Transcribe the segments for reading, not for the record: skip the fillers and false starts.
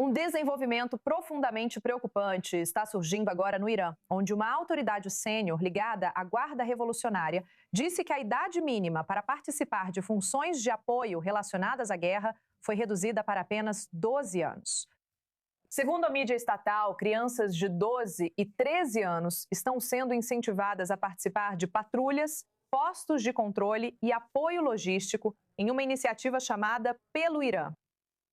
Um desenvolvimento profundamente preocupante está surgindo agora no Irã, onde uma autoridade sênior ligada à Guarda Revolucionária disse que a idade mínima para participar de funções de apoio relacionadas à guerra foi reduzida para apenas 12 anos. Segundo a mídia estatal, crianças de 12 e 13 anos estão sendo incentivadas a participar de patrulhas, postos de controle e apoio logístico em uma iniciativa chamada Pelo Irã.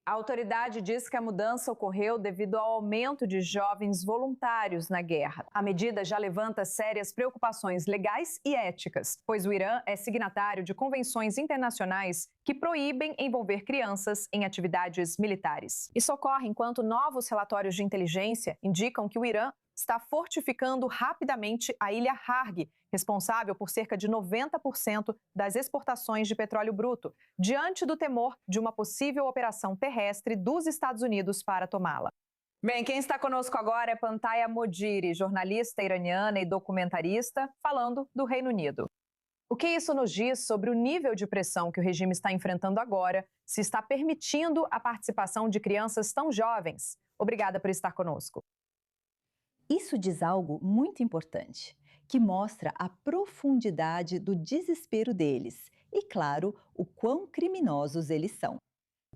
A autoridade diz que a mudança ocorreu devido ao aumento de jovens voluntários na guerra. A medida já levanta sérias preocupações legais e éticas, pois o Irã é signatário de convenções internacionais que proíbem envolver crianças em atividades militares. Isso ocorre enquanto novos relatórios de inteligência indicam que o Irã está fortificando rapidamente a ilha Harg, responsável por cerca de 90% das exportações de petróleo bruto, diante do temor de uma possível operação terrestre dos Estados Unidos para tomá-la. Bem, quem está conosco agora é Pantaya Modiri, jornalista iraniana e documentarista, falando do Reino Unido. O que isso nos diz sobre o nível de pressão que o regime está enfrentando agora, se está permitindo a participação de crianças tão jovens? Obrigada por estar conosco. Isso diz algo muito importante, que mostra a profundidade do desespero deles e, claro, o quão criminosos eles são.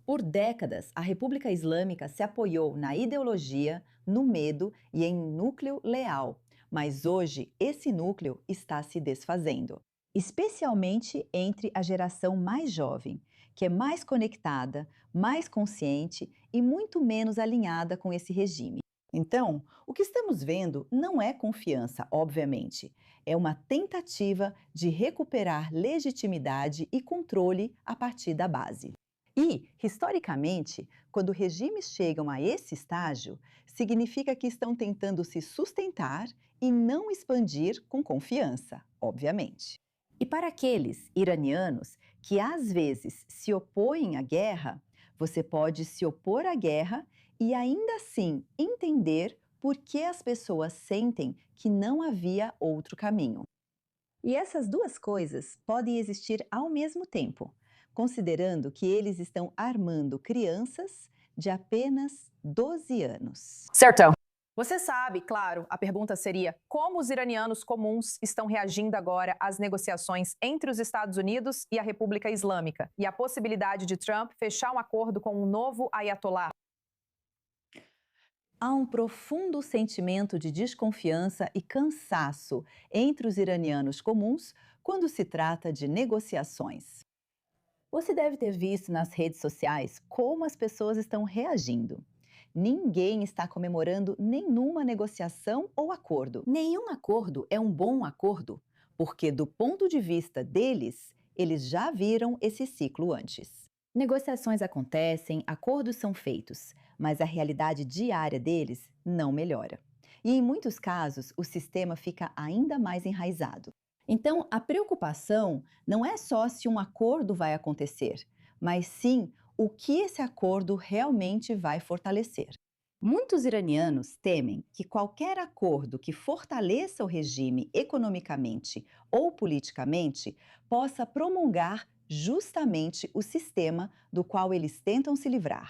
Por décadas, a República Islâmica se apoiou na ideologia, no medo e em núcleo leal, mas hoje esse núcleo está se desfazendo, especialmente entre a geração mais jovem, que é mais conectada, mais consciente e muito menos alinhada com esse regime. Então, o que estamos vendo não é confiança, obviamente. É uma tentativa de recuperar legitimidade e controle a partir da base. E, historicamente, quando regimes chegam a esse estágio, significa que estão tentando se sustentar e não expandir com confiança, obviamente. E para aqueles iranianos que às vezes se opõem à guerra, você pode se opor à guerra e ainda assim entender por que as pessoas sentem que não havia outro caminho. E essas duas coisas podem existir ao mesmo tempo, considerando que eles estão armando crianças de apenas 12 anos. Certo. Você sabe, claro, a pergunta seria como os iranianos comuns estão reagindo agora às negociações entre os Estados Unidos e a República Islâmica e a possibilidade de Trump fechar um acordo com um novo ayatollah. Há um profundo sentimento de desconfiança e cansaço entre os iranianos comuns quando se trata de negociações. Você deve ter visto nas redes sociais como as pessoas estão reagindo. Ninguém está comemorando nenhuma negociação ou acordo. Nenhum acordo é um bom acordo, porque, do ponto de vista deles, eles já viram esse ciclo antes. Negociações acontecem, acordos são feitos, mas a realidade diária deles não melhora. E, em muitos casos, o sistema fica ainda mais enraizado. Então, a preocupação não é só se um acordo vai acontecer, mas sim o que esse acordo realmente vai fortalecer. Muitos iranianos temem que qualquer acordo que fortaleça o regime economicamente ou politicamente possa promulgar justamente o sistema do qual eles tentam se livrar.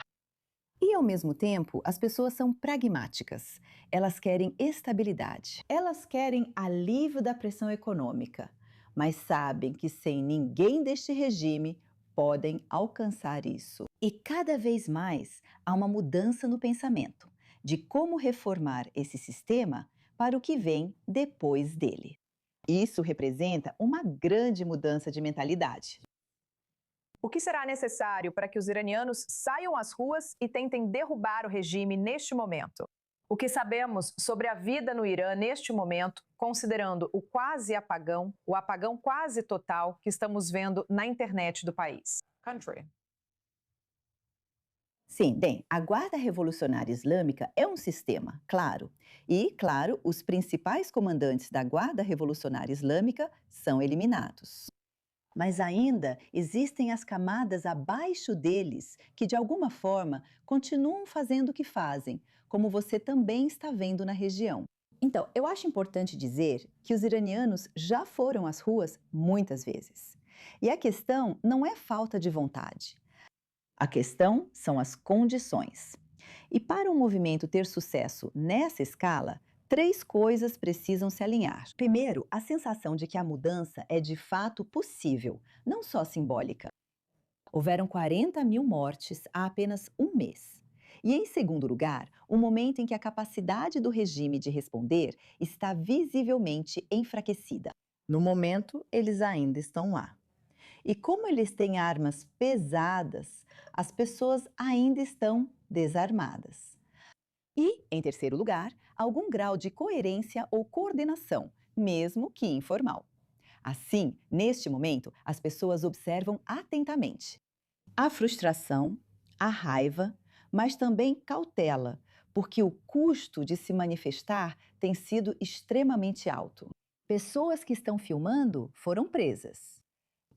E, ao mesmo tempo, as pessoas são pragmáticas. Elas querem estabilidade. Elas querem alívio da pressão econômica, mas sabem que sem ninguém deste regime podem alcançar isso. E cada vez mais há uma mudança no pensamento de como reformar esse sistema para o que vem depois dele. Isso representa uma grande mudança de mentalidade. O que será necessário para que os iranianos saiam às ruas e tentem derrubar o regime neste momento? O que sabemos sobre a vida no Irã neste momento, considerando o quase apagão, o apagão quase total que estamos vendo na internet do país? Sim, bem, a Guarda Revolucionária Islâmica é um sistema, claro. E, claro, os principais comandantes da Guarda Revolucionária Islâmica são eliminados. Mas ainda existem as camadas abaixo deles que, de alguma forma, continuam fazendo o que fazem, como você também está vendo na região. Então, eu acho importante dizer que os iranianos já foram às ruas muitas vezes. E a questão não é falta de vontade. A questão são as condições. E para um movimento ter sucesso nessa escala, três coisas precisam se alinhar. Primeiro, a sensação de que a mudança é de fato possível, não só simbólica. Houveram 40 mil mortes há apenas um mês. E, em segundo lugar, o momento em que a capacidade do regime de responder está visivelmente enfraquecida. No momento, eles ainda estão lá. E como eles têm armas pesadas, as pessoas ainda estão desarmadas. E, em terceiro lugar, algum grau de coerência ou coordenação, mesmo que informal. Assim, neste momento, as pessoas observam atentamente a frustração, a raiva, mas também cautela, porque o custo de se manifestar tem sido extremamente alto. Pessoas que estão filmando foram presas.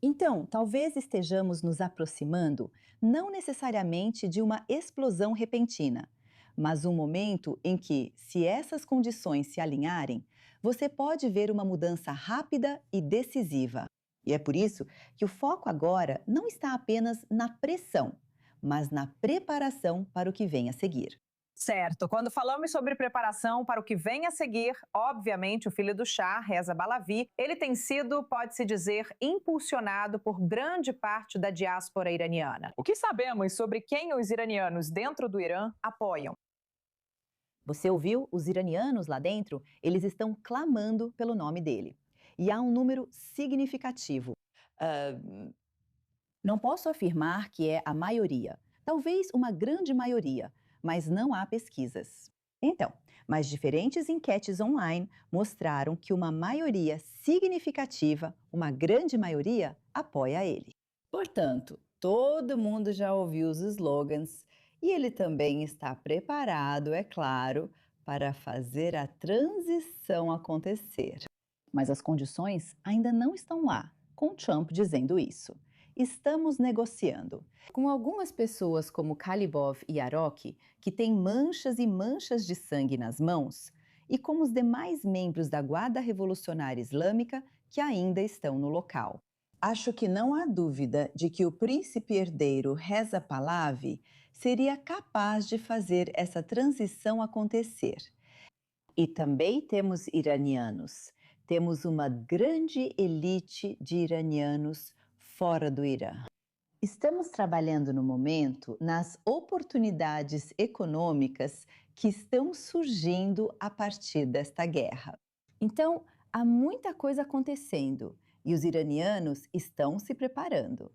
Então, talvez estejamos nos aproximando não necessariamente de uma explosão repentina, mas um momento em que, se essas condições se alinharem, você pode ver uma mudança rápida e decisiva. E é por isso que o foco agora não está apenas na pressão, mas na preparação para o que vem a seguir. Certo. Quando falamos sobre preparação para o que vem a seguir, obviamente o filho do Shah, Reza Pahlavi, ele tem sido, pode-se dizer, impulsionado por grande parte da diáspora iraniana. O que sabemos sobre quem os iranianos dentro do Irã apoiam? Você ouviu? Os iranianos lá dentro, eles estão clamando pelo nome dele. E há um número significativo. Não posso afirmar que é a maioria, talvez uma grande maioria, mas não há pesquisas. Então, mas diferentes enquetes online mostraram que uma maioria significativa, uma grande maioria, apoia ele. Portanto, todo mundo já ouviu os slogans e ele também está preparado, é claro, para fazer a transição acontecer. Mas as condições ainda não estão lá, com Trump dizendo isso. Estamos negociando. Com algumas pessoas como Kalibov e Arok, que têm manchas e manchas de sangue nas mãos, e com os demais membros da Guarda Revolucionária Islâmica que ainda estão no local. Acho que não há dúvida de que o príncipe herdeiro Reza Pahlavi seria capaz de fazer essa transição acontecer. E também temos iranianos. Temos uma grande elite de iranianos fora do Irã. Estamos trabalhando no momento nas oportunidades econômicas que estão surgindo a partir desta guerra. Então, há muita coisa acontecendo e os iranianos estão se preparando.